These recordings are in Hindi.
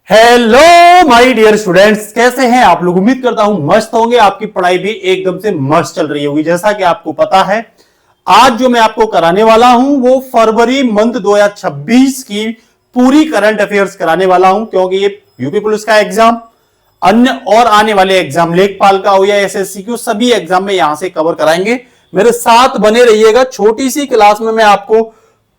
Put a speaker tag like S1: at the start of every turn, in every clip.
S1: हेलो माय डियर स्टूडेंट्स, कैसे हैं आप लोग। उम्मीद करता हूं मस्त होंगे। आपकी पढ़ाई भी एकदम से मस्त चल रही होगी। जैसा कि आपको पता है, आज जो मैं आपको कराने वाला हूं वो फरवरी मंथ 2026 की पूरी करंट अफेयर्स कराने वाला हूं, क्योंकि ये यूपी पुलिस का एग्जाम, अन्य और आने वाले एग्जाम लेखपाल का हो या एसएससी की, सभी एग्जाम में यहां से कवर कराएंगे। मेरे साथ बने रहिएगा। छोटी सी क्लास में मैं आपको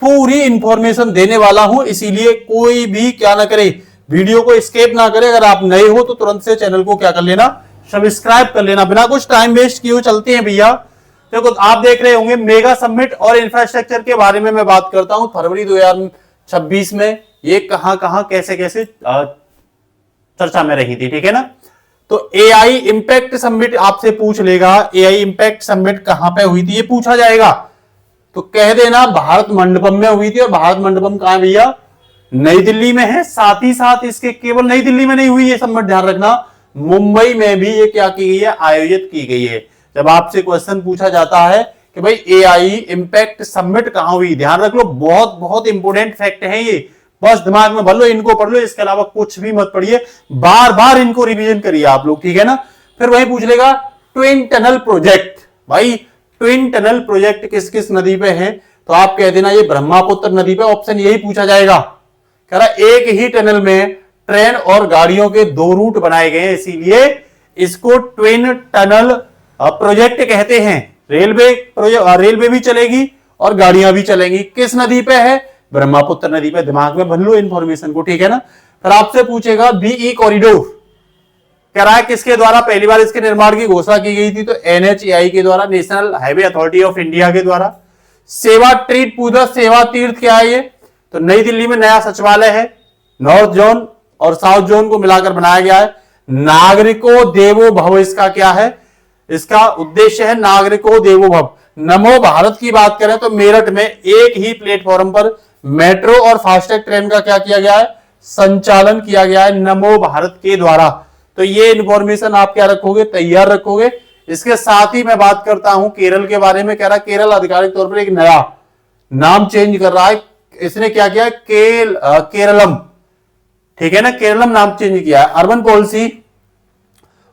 S1: पूरी इंफॉर्मेशन देने वाला हूं, इसीलिए कोई भी क्या ना करे, वीडियो को स्किप ना करें। अगर आप नए हो तो तुरंत से चैनल को क्या कर लेना, सब्सक्राइब कर लेना। बिना कुछ टाइम वेस्ट किए चलते हैं भैया। देखो, आप देख रहे होंगे मेगा समिट और इंफ्रास्ट्रक्चर के बारे में मैं बात करता हूं फरवरी 2026 में। ये कहां कहां कैसे कैसे चर्चा में रही थी, ठीक है ना। तो एआई इंपैक्ट समिट आपसे पूछ लेगा, एआई इंपैक्ट समिट कहां पे हुई थी ये पूछा जाएगा, तो कह देना भारत मंडपम में हुई थी। और भारत मंडपम कहां है भैया, नई दिल्ली में है। साथ ही साथ इसके केवल नई दिल्ली में नहीं हुई ये समिट, ध्यान रखना, मुंबई में भी ये क्या की गई है, आयोजित की गई है। जब आपसे क्वेश्चन पूछा जाता है कि भाई एआई इंपैक्ट समिट कहां हुई, ध्यान रख लो, बहुत बहुत इंपोर्टेंट फैक्ट है ये। बस दिमाग में भर लो, इनको पढ़ लो, इसके अलावा कुछ भी मत पढ़िए, बार बार इनको रिवीजन करिए आप लोग, ठीक है ना। फिर वही पूछ लेगा ट्विन टनल प्रोजेक्ट। भाई ट्विन टनल प्रोजेक्ट किस किस नदी पे है, तो आप कह देना ये ब्रह्मपुत्र नदी पे। ऑप्शन यही पूछा जाएगा। कह रहा एक ही टनल में ट्रेन और गाड़ियों के दो रूट बनाए गए हैं, इसीलिए इसको ट्विन टनल प्रोजेक्ट कहते हैं। रेलवे भी चलेगी और गाड़ियां भी चलेंगी। किस नदी पे है, ब्रह्मपुत्र नदी पे। दिमाग में भर लो इंफॉर्मेशन को, ठीक है ना। फिर आपसे पूछेगा बीई कॉरिडोर कह रहा है किसके द्वारा पहली बार इसके निर्माण की घोषणा की गई थी, तो एनएचएआई के द्वारा, national highway authority of India के द्वारा। सेवा ट्रीट पूजा सेवा तीर्थ क्या है ये, तो नई दिल्ली में नया सचिवालय है, नॉर्थ जोन और साउथ जोन को मिलाकर बनाया गया है। नागरिको देवो भव इसका क्या है, इसका उद्देश्य है नागरिको देवो भव। नमो भारत की बात करें तो मेरठ में एक ही प्लेटफॉर्म पर मेट्रो और फास्टैग ट्रेन का क्या किया गया है, संचालन किया गया है नमो भारत के द्वारा। तो ये इंफॉर्मेशन आप क्या रखोगे, तैयार रखोगे। इसके साथ ही मैं बात करता हूं केरल के बारे में। कह रहा केरल आधिकारिक तौर पर एक नया नाम चेंज कर रहा है। इसने क्या किया, केरलम, ठीक है ना, केरलम नाम चेंज किया है। अर्बन पॉलिसी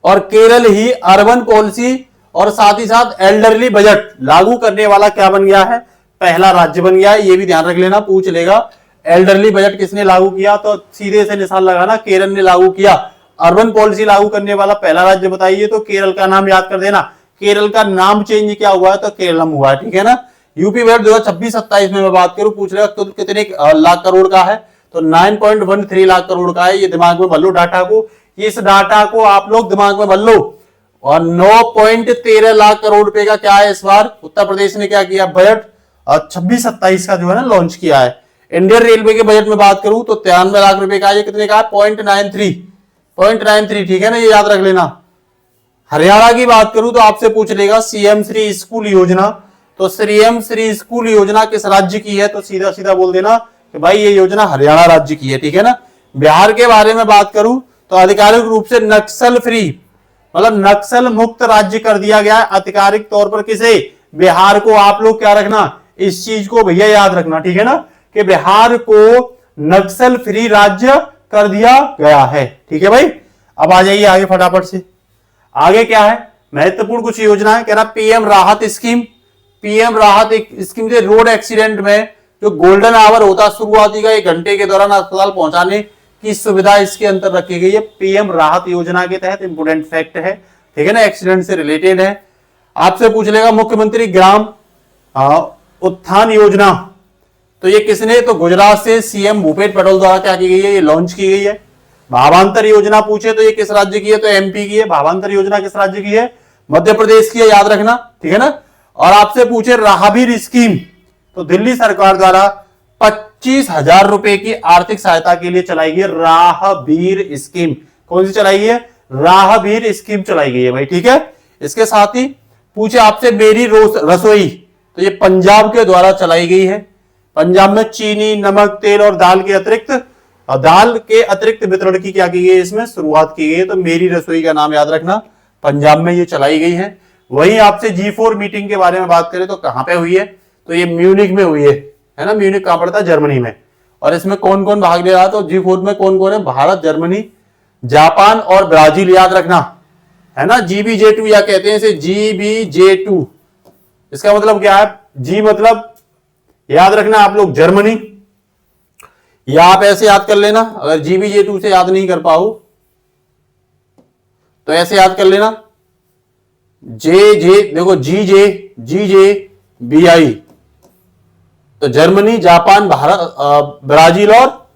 S1: और केरल ही अर्बन पॉलिसी और साथ ही साथ एल्डरली बजट लागू करने वाला क्या बन गया है, पहला राज्य बन गया है। ये भी ध्यान रख लेना, पूछ लेगा एल्डरली बजट किसने लागू किया, तो सीधे से निशान लगाना, केरल ने लागू किया। अर्बन पॉलिसी लागू करने वाला पहला राज्य बताइए, तो केरल का नाम याद कर देना। केरल का नाम चेंज क्या हुआ है, तो केरलम हुआ है, ठीक है ना। यूपी बजट 2026-27 में मैं बात करूं, पूछ रहे तो कितने लाख करोड़ का है, तो 9.13 लाख करोड़ का है। ये दिमाग में भर लो डाटा को, इस डाटा को आप लोग दिमाग में भर लो। और 9.13 लाख करोड़ रुपए का क्या है इस बार उत्तर प्रदेश ने क्या किया, बजट 26-27 का जो है ना लॉन्च किया है। इंडियन रेलवे के बजट में बात करूं तो 93 लाख रुपए का, ये कितने का है, 0.93, ठीक है ना, ये याद रख लेना। हरियाणा की बात करूं तो आपसे पूछ लेगा सीएम श्री स्कूल योजना, तो सीएम श्री स्कूल योजना किस राज्य की है, तो सीधा सीधा बोल देना कि भाई ये योजना हरियाणा राज्य की है, ठीक है ना। बिहार के बारे में बात करूं तो आधिकारिक रूप से नक्सल फ्री, मतलब नक्सल मुक्त राज्य कर दिया गया है आधिकारिक तौर पर। किसे, बिहार को। आप लोग क्या रखना, इस चीज को भैया याद रखना, ठीक है ना, कि बिहार को नक्सल फ्री राज्य कर दिया गया है, ठीक है भाई। अब आ जाइए आगे फटाफट से। आगे क्या है, महत्वपूर्ण कुछ योजना है। कह रहा पीएम राहत स्कीम। पीएम राहत एक स्कीम से रोड एक्सीडेंट में जो गोल्डन आवर होता है शुरुआती का 1 घंटे के दौरान अस्पताल पहुंचाने की सुविधा इसके अंदर रखी गई है पीएम राहत योजना के तहत। इंपोर्टेंट फैक्ट है, ठीक है ना, एक्सीडेंट से रिलेटेड है। आपसे पूछ लेगा मुख्यमंत्री ग्राम उत्थान योजना, तो ये किसने, तो गुजरात से सीएम भूपेश पटेल द्वारा क्या की गई है, ये लॉन्च की गई है। भावांतर योजना पूछे तो ये किस राज्य की है, तो एमपी की है। भावांतर योजना किस राज्य की है, मध्य प्रदेश की है, याद रखना, ठीक है ना। और आपसे पूछे राहबीर स्कीम, तो दिल्ली सरकार द्वारा 25,000 रुपए की आर्थिक सहायता के लिए चलाई गई राहबीर स्कीम। कौन सी चलाई गई है, राहबीर स्कीम चलाई गई है भाई, ठीक है। इसके साथ ही पूछे आपसे मेरी रसोई, तो ये पंजाब के द्वारा चलाई गई है। पंजाब में चीनी, नमक, तेल और दाल के अतिरिक्त वितरण की क्या की गई है, इसमें शुरुआत की गई है। तो मेरी रसोई का नाम याद रखना, पंजाब में ये चलाई गई है। वहीं आपसे G4 मीटिंग के बारे में बात करें तो कहां पे हुई है, तो ये म्यूनिक में हुई है ना। म्यूनिक कहां पड़ता है, जर्मनी में। और इसमें कौन कौन भाग ले रहा है, तो G4 में कौन कौन है, भारत, जर्मनी, जापान और ब्राजील, याद रखना है ना। GBJ2 या कहते हैं इसे GBJ2, इसका मतलब क्या है, जी मतलब याद रखना आप लोग जर्मनी, या आप ऐसे याद कर लेना, अगर GBJ2 से याद नहीं कर पाओ तो ऐसे याद कर लेना, देखो GJBI, तो जर्मनी, जापान, भारत, ब्राजील और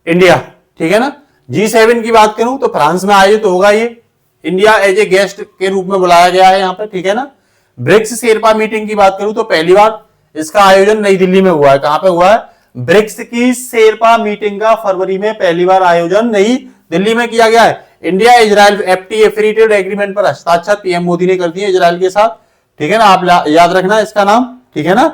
S1: इंडिया, ठीक है ना। G7 की बात करूं तो फ्रांस में आयोजित तो होगा ये, इंडिया एज ए गेस्ट के रूप में बुलाया गया है यहां पे, ठीक है ना। ब्रिक्स शेरपा मीटिंग की बात करूं तो पहली बार इसका आयोजन नई दिल्ली में हुआ है। कहां पे हुआ है, ब्रिक्स की शेरपा मीटिंग का फरवरी में पहली बार आयोजन नई दिल्ली में किया गया है। India Israel FTA free trade agreement पर हस्ताक्षर पीएम मोदी ने कर दिए इजराइल के साथ, ठीक है ना, आप याद रखना इसका नाम, ठीक है ना।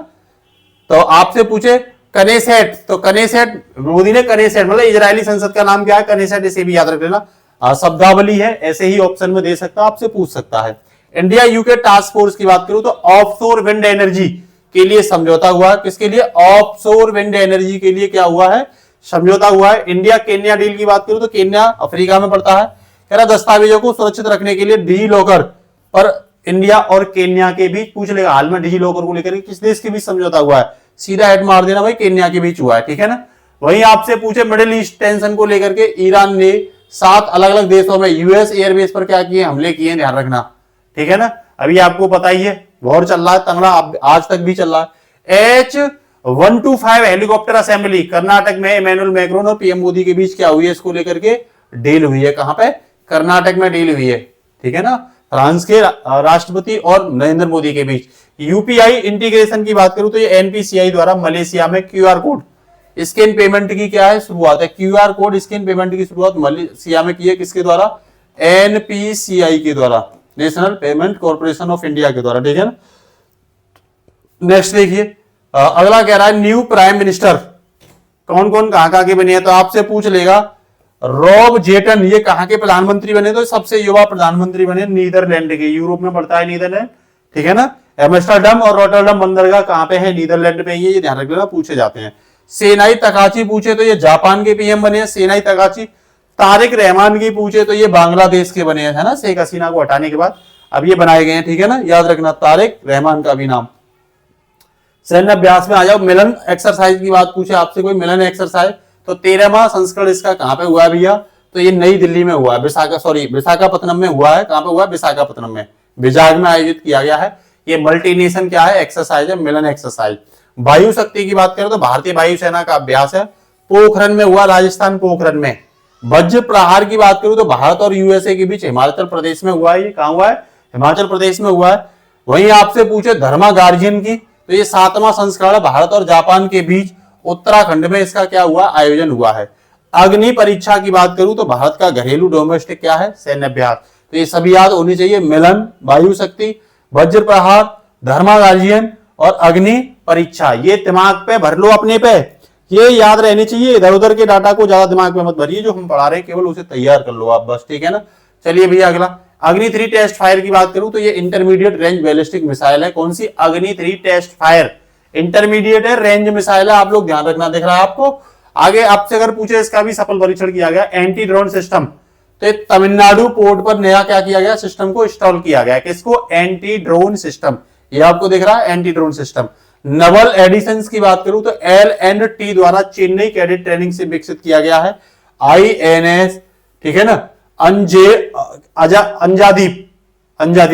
S1: तो आपसे पूछे कनेसेट, तो कनेसेट मोदी ने कनेसेट मतलब इजरायली संसद का नाम क्या है, कनेसेट, इसे भी याद रख लेना, शब्दावली है, ऐसे ही ऑप्शन में दे सकता, आपसे पूछ सकता है। इंडिया यूके टास्क फोर्स की बात करूं तो ऑफशोर विंड एनर्जी के लिए समझौता हुआ है, किसके लिए, ऑफशोर विंड एनर्जी के लिए क्या हुआ है, समझौता हुआ है। इंडिया केन्या डील की बात करूं तो केन्या अफ्रीका में पड़ता है, कह रहा दस्तावेजों को सुरक्षित रखने के लिए डिजी लॉकर पर इंडिया और केन्या के बीच, पूछ लेगा हाल में डिजी लॉकर को लेकर किस देश के बीच समझौता हुआ है, सीधा हेड मार देना भाई, केन्या के बीच हुआ है, ठीक है ना। वहीं आपसे पूछे मिडिल ईस्ट टेंशन को लेकर के ईरान ने 7 अलग अलग देशों में यूएस एयरबेस पर क्या किए, हमले किए, ध्यान रखना, ठीक है ना। अभी आपको पता ही है, वॉर चल रहा है तंगड़ा, आज तक भी चल रहा है। H125 हेलीकॉप्टर असेंबली कर्नाटक में इमैनुअल मैक्रोन और पीएम मोदी के बीच क्या हुई है, इसको लेकर के डील हुई है, कहां पे, कर्नाटक में डील हुई है, ठीक है ना, फ्रांस के राष्ट्रपति और नरेंद्र मोदी के बीच। यूपीआई इंटीग्रेशन की बात करूं तो ये एनपीसीआई द्वारा मलेशिया में क्यूआर कोड स्कैन पेमेंट की क्या है, शुरुआत है, क्यूआर कोड स्कैन पेमेंट की शुरुआत मलेशिया में की है, किसके द्वारा, एनपीसीआई के द्वारा, national payment corporation of India के द्वारा, ठीक है ना। नेक्स्ट देखिए, अगला कह रहा है न्यू प्राइम मिनिस्टर कौन कौन कहां के बने हैं, तो आपसे पूछ लेगा रॉब जेटन, ये कहां के प्रधानमंत्री बने, तो सबसे युवा प्रधानमंत्री बने नीदरलैंड के, यूरोप में पड़ता है नीदरलैंड, ठीक है ना। एम्स्टर्डम और रॉटरडम बंदरगाह कहां पे है, नीदरलैंड पे, ये ध्यान रख लेना, पूछे जाते हैं। सेनाई तकाची पूछे तो ये जापान के पीएम बने हैं, सेनाई तकाची। तारिक रहमान की पूछे तो ये बांग्लादेश के बने हैं, है ना, शेख हसीना को हटाने के बाद अब ये बनाए गए हैं, ठीक है ना, याद रखना तारिक रहमान का भी नाम। सैन्य अभ्यास में आ जाओ, मिलन एक्सरसाइज की बात पूछे आपसे कोई, मिलन एक्सरसाइज, तो 13वां संस्करण इसका कहां पे हुआ है भैया, तो ये नई दिल्ली में हुआ है, विशाखापत्तनम में हुआ है, कहां पे हुआ है, विशाखापत्तनम में, विजाग में आयोजित किया गया है। ये मल्टीनेशन क्या है, एक्सरसाइज है, मिलन एक्सरसाइज। वायु शक्ति की बात करें तो भारतीय वायुसेना का अभ्यास है, पोखरण में हुआ, राजस्थान पोखरण में। वज्र प्रहार की बात करूं तो भारत और यूएसए के बीच हिमाचल प्रदेश में हुआ है, ये कहां हुआ है, हिमाचल प्रदेश में हुआ है। वहीं आपसे पूछे धर्मा गार्जियन की, तो ये 7वां संस्करण भारत और जापान के बीच उत्तराखंड में इसका क्या हुआ, आयोजन हुआ है। अग्नि परीक्षा की बात करूं तो भारत का घरेलू डोमेस्टिक क्या है, सैन्य अभ्यास, तो ये सभी याद होनी चाहिए, मिलन, वायु शक्ति, वज्र प्रहार, धर्मा गार्जियन और अग्नि परीक्षा, ये दिमाग पे भर लो अपने पे, ये याद रहनी चाहिए, इधर उधर के डाटा को ज्यादा दिमाग में मत भरिए, जो हम पढ़ा रहे हैं केवल उसे तैयार कर लो आप बस, ठीक है ना। चलिए भैया अगला, अग्नि 3 टेस्ट फायर की बात करूं तो ये इंटरमीडिएट रेंज बैलिस्टिक मिसाइल है, कौन सी, अग्नि 3 टेस्ट फायर, इंटरमीडिएट है, रेंज मिसाइल है, आप लोग ध्यान रखना, दिख रहा है आपको। आगे आपसे अगर पूछे इसका भी सफल परीक्षण किया गया, एंटी ड्रोन सिस्टम, तो तमिलनाडु पोर्ट पर नया क्या किया गया, सिस्टम को इंस्टॉल किया गया, किसको, एंटी ड्रोन सिस्टम, ये आपको दिख रहा है anti drone system. Naval editions की बात करूं तो L&T द्वारा चेन्नई कैडेट ट्रेनिंग से विकसित किया गया है INS, ठीक है ना, अंजादीप,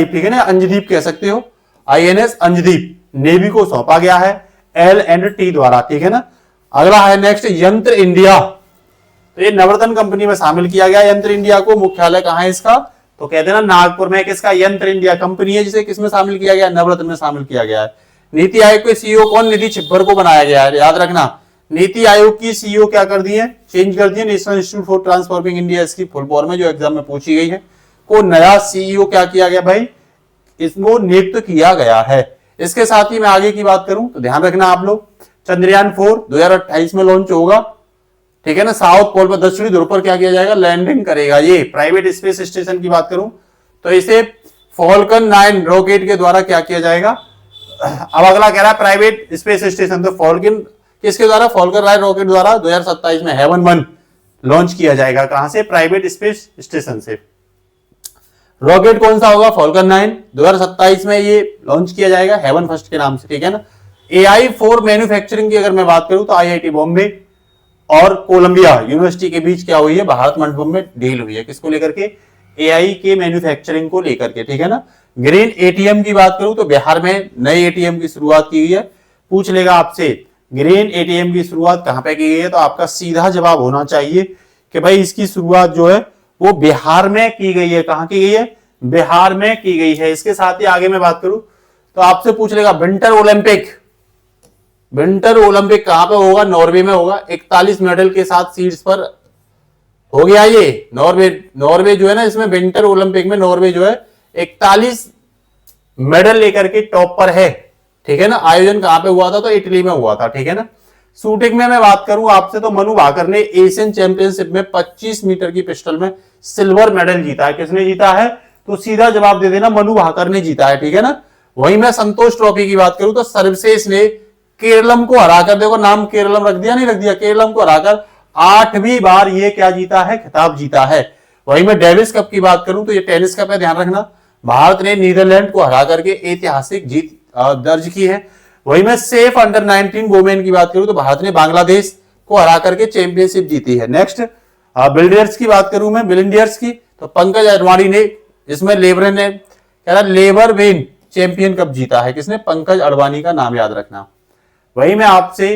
S1: ठीक है ना, अंजदीप कह सकते हो, INS अंजदीप नेवी को सौंपा गया है L&T द्वारा, ठीक है ना। अगला है नेक्स्ट यंत्र इंडिया, तो ये नवरत्न कंपनी में शामिल किया गया यंत्र इंडिया को, मुख्यालय कहां है इसका, तो कहते हैं ना नागपुर में, किसका, यंत्र इंडिया कंपनी है, जिसे किसमें शामिल किया गया, नवरत्न में शामिल किया गया है। नीति आयोग के सीईओ कौन, निधि छिब्बर को बनाया गया है, याद रखना, नीति आयोग की सीईओ क्या कर दी है, चेंज कर दी है, national institute for transforming India, इसकी फुल फॉर्म है जो एग्जाम में पूछी गई है, को नया सीईओ क्या किया गया भाई, इसको नियुक्त किया गया है। इसके साथ ही मैं आगे की बात करूं तो ध्यान रखना आप लोग, चंद्रयान 4 2028 में लॉन्च होगा, ठीक है ना, साउथ पोल पर, दक्षिणी ध्रुव पर क्या किया जाएगा, लैंडिंग करेगा। ये प्राइवेट स्पेस स्टेशन की बात करूं तो इसे फॉल्कन 9 रॉकेट के द्वारा क्या किया जाएगा। अब अगला कह रहा है प्राइवेट स्पेस स्टेशन, तो फॉल्कन किसके द्वारा? फॉल्कन राइट रॉकेट द्वारा 2027 में हेवन 1 लॉन्च किया जाएगा। कहां से? प्राइवेट स्पेस स्टेशन से। रॉकेट कौन सा होगा? फॉल्कन 9 2027 में ये लॉन्च किया जाएगा हेवन फर्स्ट के नाम से, ठीक है ना। AI4 मैन्युफैक्चरिंग की अगर मैं बात करूं तो IIT बॉम्बे और कोलंबिया यूनिवर्सिटी के बीच क्या हुई है? भारत मंडपम में डील हुई है। किसको लेकर के? AI के मैन्युफैक्चरिंग को लेकर के, ठीक है ना। ग्रीन ATM की बात करूं तो बिहार में नए ATM की शुरुआत की गई है। पूछ लेगा आपसे ग्रीन ATM की शुरुआत कहां पे की गई है, तो आपका सीधा जवाब होना चाहिए कि भाई इसकी शुरुआत जो है वो बिहार में की गई है। कहां की गई है? बिहार में की गई है। इसके साथ ही आगे मैं बात करूं तो आपसे पूछ लेगा विंटर ओलंपिक, विंटर ओलंपिक कहां पे होगा? नॉर्वे में होगा। 41 मेडल के साथ सीट्स पर हो गया ये नॉर्वे जो है ना, इसमें विंटर ओलंपिक में नॉर्वे जो है 41 मेडल लेकर के टॉप पर है, ठीक है ना। आयोजन कहां पे हुआ था? तो इटली में हुआ था, ठीक है ना। शूटिंग में मैं बात करूं आपसे तो मनु भाकर ने एशियन चैंपियनशिप में 25 मीटर की पिस्टल में सिल्वर मेडल जीता है। किसने जीता है? तो सीधा जवाब दे देना, मनु भाकर ने जीता है, ठीक है ना। वहीं मैं संतोष ट्रॉफी की बात करूं तो सर्वश्रेष्ठ ने केरलम को हराकर, देखो नाम केरलम रख दिया, नहीं रख दिया, केरलम को हराकर 8वीं बार ये क्या जीता है? खिताब जीता है। वहीं मैं डेविस कप की बात करूं तो ये टेनिस कप है, ध्यान रखना। भारत ने नीदरलैंड को हरा करके ऐतिहासिक जीत दर्ज की है। वहीं मैं सेफ अंडर 19 वुमेन की बात करूं तो भारत ने बांग्लादेश को हरा करके चैंपियनशिप जीती है। नेक्स्ट बिल्डियर्स की बात करूं मैं, बिल्डियर्स की, तो पंकज अडवाणी ने, इसमें लेबर ने कह रहा लेबर वेन चैंपियन कप जीता है। किसने? पंकज अडवाणी का नाम याद रखना। वही मैं आपसे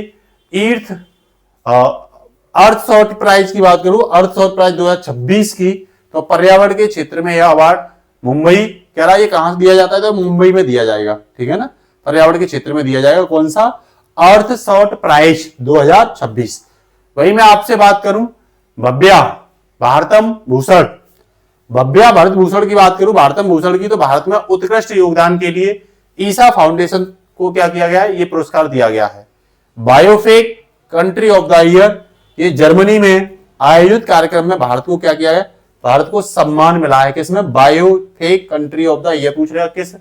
S1: अर्थ शॉर्ट प्राइज की बात करूं, अर्थ शॉर्ट प्राइज 2026 की, तो पर्यावरण के क्षेत्र में यह अवार्ड मुंबई, कह रहा है ये कहां दिया जाता है? तो मुंबई में दिया जाएगा, ठीक है ना। पर्यावरण के क्षेत्र में दिया जाएगा। कौन सा? अर्थ शॉर्ट प्राइज 2026। वही मैं आपसे बात करूं भव्या भारतम भूषण, भव्या भारत भूषण की बात करूं, भारतम भूषण की, तो भारत में उत्कृष्ट योगदान के लिए ईसा फाउंडेशन को क्या किया गया है? ये पुरस्कार दिया गया है। बायोफेक कंट्री ऑफ द ईयर, ये जर्मनी में आयोजित कार्यक्रम में भारत को क्या किया है? भारत को सम्मान मिला है। किसमें? बायोफेक कंट्री ऑफ द ईयर। पूछ रहे किस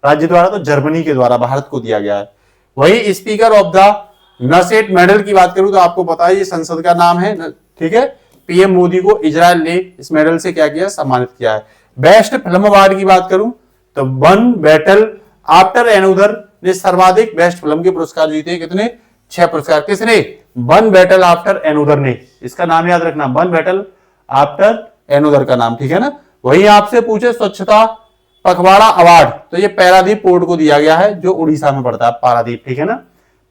S1: राज्य द्वारा? तो जर्मनी के द्वारा भारत को दिया गया है। वही स्पीकर ऑफ द नसेट मेडल की बात करूं तो आपको पता है ये संसद का नाम है, ठीक है। पीएम मोदी को इजराइल ने इस मेडल से क्या किया? सम्मानित किया है। बेस्ट फिल्म अवार्ड की बात करूं तो वन बैटल आफ्टर एनोदर ने सर्वाधिक बेस्ट फिल्म के पुरस्कार जीते। कितने? 6 पुरस्कार। किसने? वन बैटल आफ्टर एनोदर ने। इसका नाम याद रखना, वन बैटल आफ्टर एनोदर का नाम, ठीक है ना। वही आपसे पूछे स्वच्छता पखवाड़ा अवार्ड, तो ये पारादीप पोर्ट को दिया गया है जो उड़ीसा में पड़ता है, पारादीप, ठीक है ना।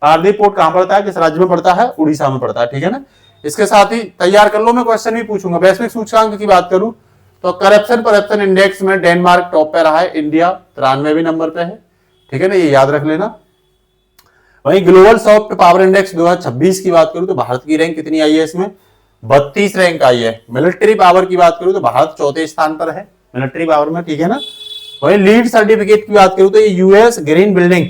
S1: पारादीप पोर्ट कहां पड़ता है? किस राज्य में पड़ता है? उड़ीसा में पड़ता है, ठीक है ना। इसके साथ ही तैयार कर लो, मैं क्वेश्चन भी पूछूंगा। वैश्विक सूचकांक की बात करूं तो करप्शन इंडेक्स में डेनमार्क टॉप पे रहा है, इंडिया 93वें नंबर पे है, ठीक है ना, ये याद रख लेना। वहीं ग्लोबल सॉफ्ट पावर इंडेक्स 2026 की बात करूं तो भारत की रैंक कितनी आई है? इसमें 32 रैंक आई है। मिलिट्री पावर की बात करूं तो भारत 4थे स्थान पर है मिलिट्री पावर में, ठीक है ना। वहीं लीड सर्टिफिकेट की बात करूं तो ये यूएस ग्रीन बिल्डिंग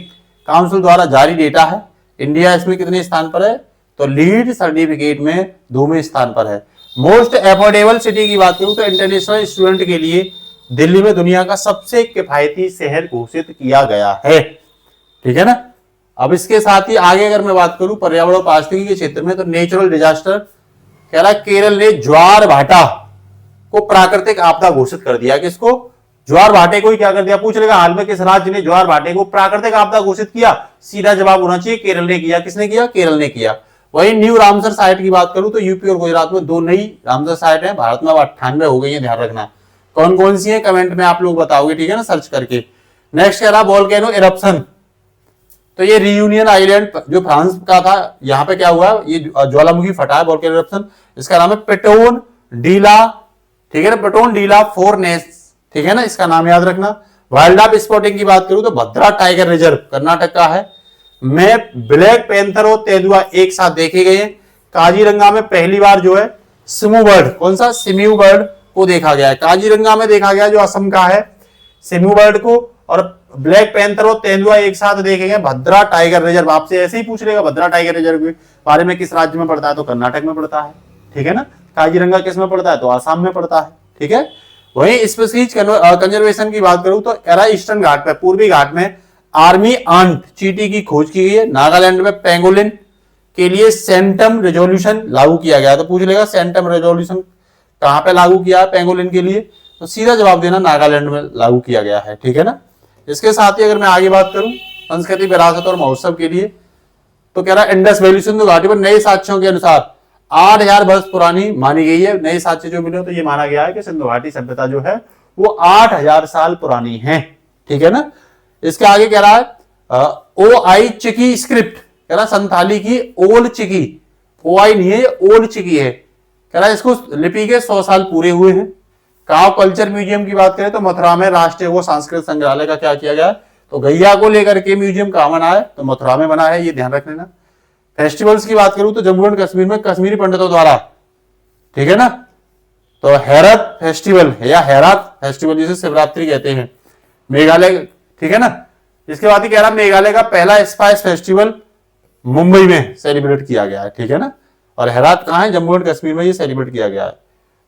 S1: काउंसिल द्वारा जारी डेटा है। इंडिया इसमें कितने स्थान पर है? तो लीड सर्टिफिकेट में 2वें स्थान पर है। मोस्ट एफोर्डेबल सिटी की बात करूं तो इंटरनेशनल स्टूडेंट के लिए दिल्ली में दुनिया का सबसे किफायती शहर घोषित किया गया है, ठीक है ना। अब इसके साथ ही आगे अगर मैं बात करूं पर्यावरण और पारिस्थितिकी के क्षेत्र में तो नेचुरल डिजास्टर, कह रहा केरल ने ज्वार भाटा को प्राकृतिक आपदा घोषित कर दिया। किसको? ज्वार भाटे को ही क्या कर दिया? पूछ लेगा हाल में किस राज्य ने ज्वार भाटे को प्राकृतिक आपदा घोषित किया? सीधा जवाब होना चाहिए केरल ने किया। किसने किया? केरल ने किया। वही न्यू रामसर साइट की बात करूं तो यूपी और गुजरात में 2 नई रामसर साइट है, भारत में अब 98 हो गई है, ध्यान रखना। कौन कौन सी है कमेंट में आप लोग बताओगे, ठीक है ना, सर्च करके। नेक्स्ट कह रहा वोल्केनो इरप्शन, तो ये रियूनियन आइलैंड जो फ्रांस का था, यहां पे क्या हुआ? ये ज्वालामुखी फटा है, वोल्केनो इरप्शन। इसका नाम है पेटोन डीला, ठीक है ना, पेटोन डीला फोरनेस, ठीक है ना, इसका नाम याद रखना। वाइल्ड लाइफ स्पॉटिंग की बात करूं तो भद्रा टाइगर रिजर्व कर्नाटक का है। में ब्लैक पैंथर और तेंदुआ एक साथ देखे गए। काजीरंगा में पहली बार जो है सिमू बर्ड, कौन सा? सिम्यू बर्ड को देखा गया है। काजीरंगा में देखा गया जो असम का है, सिमू बर्ड को, और ब्लैक पैंथर और तेंदुआ एक साथ देखे गए। भद्रा टाइगर रिजर्व आपसे ऐसे ही पूछ लेगा भद्रा टाइगर रिजर्व के बारे में किस राज्य में पड़ता है? तो कर्नाटक में पड़ता है, ठीक है ना। काजीरंगा किस में पड़ता है? तो आसाम में पड़ता है, ठीक है। वहीं स्पीशीज कंजर्वेशन की बात करूं तो एरा ईस्टर्न घाट पे, पूर्वी घाट में आर्मी आंट चीटी की खोज की गई है। नागालैंड में पेंगोलिन के लिए सेंटम रेजोल्यूशन लागू किया गया। तो पूछ लेगा सेंटम रेजोल्यूशन कहां पे लागू किया है पेंगोलिन के लिए, तो सीधा जवाब देना नागालैंड में लागू किया गया है, ठीक है ना। इसके साथ ही अगर मैं आगे बात करूं संस्कृति विरासत और महोत्सव के लिए, तो कह रहा है इंडस वैली सिंधु घाटी पर नए साक्ष्यों के अनुसार 8000 वर्ष पुरानी मानी गई है। नए साक्ष्य जो मिले तो ये माना गया है कि सिंधु घाटी सभ्यता जो है वो 8000 साल पुरानी है, ठीक है ना। इसके आगे कह रहा है ओ आई चिकी स्क्रिप्ट, कह रहा संथाली की ओल चिकी, ओ आई नहीं है ओल चिकी है, कह रहा है इसको लिपि के 100 साल पूरे हुए हैं। काव कल्चर म्यूजियम की बात करें तो मथुरा में राष्ट्रीय वो सांस्कृतिक संग्रहालय का क्या किया गया, तो गैया को लेकर के म्यूजियम कहां बना है, तो मथुरा में बना है, ये ध्यान रख लेना। फेस्टिवल्स की बात करूं तो जम्मू एंड कश्मीर में कश्मीरी पंडितों द्वारा, ठीक है ना, तो हेरत फेस्टिवल या हेरात फेस्टिवल जिसे शिवरात्रि कहते हैं, मेघालय, ठीक है ना। इसके बाद ही कह रहा मेघालय का पहला स्पाइस फेस्टिवल मुंबई में सेलिब्रेट किया गया है, ठीक है ना। और हेरात कहां है, जम्मू एंड कश्मीर में ये सेलिब्रेट किया गया है।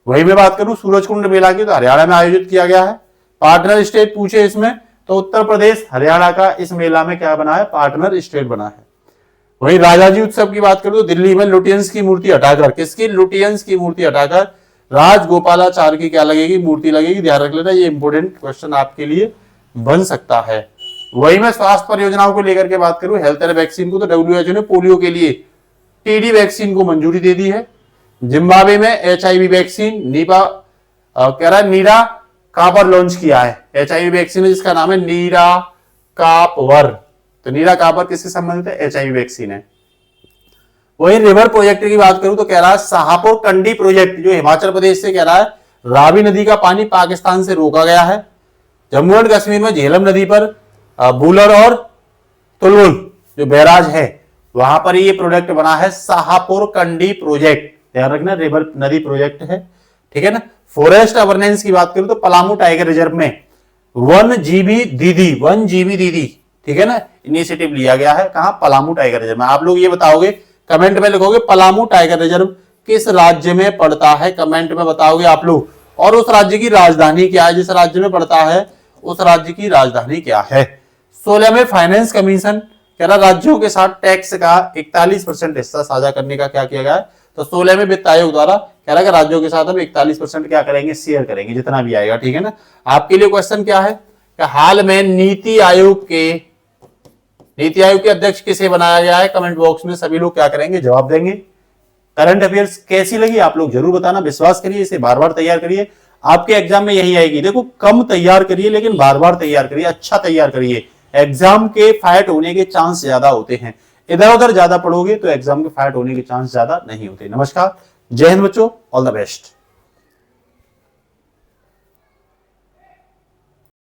S1: वही मैं बात करूं सूरजकुंड मेला की, तो हरियाणा में आयोजित किया गया है। पार्टनर स्टेट पूछे इसमें, तो उत्तर प्रदेश हरियाणा का इस मेला में क्या बना है, पार्टनर स्टेट बना है। वही राजाजी उत्सव की बात करूं तो दिल्ली में लुटियंस की मूर्ति हटाकर, किसकी, लुटियंस की मूर्ति हटाकर राजगोपालाचार्य की क्या लगेगी, मूर्ति लगेगी। ध्यान रख लेना, ये इंपोर्टेंट क्वेश्चन आपके लिए बन सकता है। वही मैं स्वास्थ्य परियोजनाओं को लेकर के बात करूं, हेल्थ एंड वैक्सीन को, तो WHO ने पोलियो के लिए टीडी वैक्सीन को मंजूरी दे दी है। जिम्बाब्वे में HIV वैक्सीन कह रहा है नीरा कापर लॉन्च किया है। HIV वैक्सीन जिसका नाम है नीरा कापर, तो नीरा कापर किससे संबंधित है, HIV वैक्सीन है। वही रिवर प्रोजेक्ट की बात करूं तो कह रहा है शाहपुर कंडी प्रोजेक्ट जो हिमाचल प्रदेश से, कह रहा है रावी नदी का पानी पाकिस्तान से रोका गया है। जम्मू एंड कश्मीर में झेलम नदी पर बुलर और तुलुल जो बैराज है वहां पर ये प्रोजेक्ट बना है, शाहपुर कंडी प्रोजेक्ट, ध्यान रखना रिवर नदी प्रोजेक्ट है, ठीक है ना। फॉरेस्ट अवर्नेंस की बात करूं तो पलामू टाइगर रिजर्व में 1 GB दीदी, ठीक है ना, इनिशिएटिव लिया गया है। कहां, पलामू टाइगर रिजर्व में। आप लोग ये बताओगे, कमेंट में लिखोगे पलामू टाइगर रिजर्व किस राज्य में पड़ता है, कमेंट में बताओगे आप लोग। और उस राज्य की राजधानी क्या है, जिस राज्य में पड़ता है उस राज्य की राजधानी क्या है। 16 में फाइनेंस कमीशन, कह रहा राज्यों के साथ टैक्स का 41% हिस्सा साझा करने का क्या किया गया है, तो 16 में वित्त आयोग द्वारा कह रहा है राज्यों के साथ हम 41% क्या करेंगे, शेयर करेंगे, जितना भी आएगा, ठीक है ना। आपके लिए क्वेश्चन क्या है कि हाल में नीति आयोग के अध्यक्ष किसे बनाया गया है, कमेंट बॉक्स में सभी लोग क्या करेंगे, जवाब देंगे। करंट अफेयर्स कैसी लगी आप लोग जरूर बताना, विश्वास करिए इसे बार बार तैयार करिए, आपके एग्जाम में यही आएगी। देखो कम तैयार करिए लेकिन बार बार तैयार करिए, अच्छा तैयार करिए, एग्जाम के फाइट होने के चांस ज्यादा होते हैं। इधर उधर ज्यादा पढ़ोगे तो एग्जाम के फाइट होने के चांस ज्यादा नहीं होते। नमस्कार, जय हिंद बच्चों, ऑल द बेस्ट।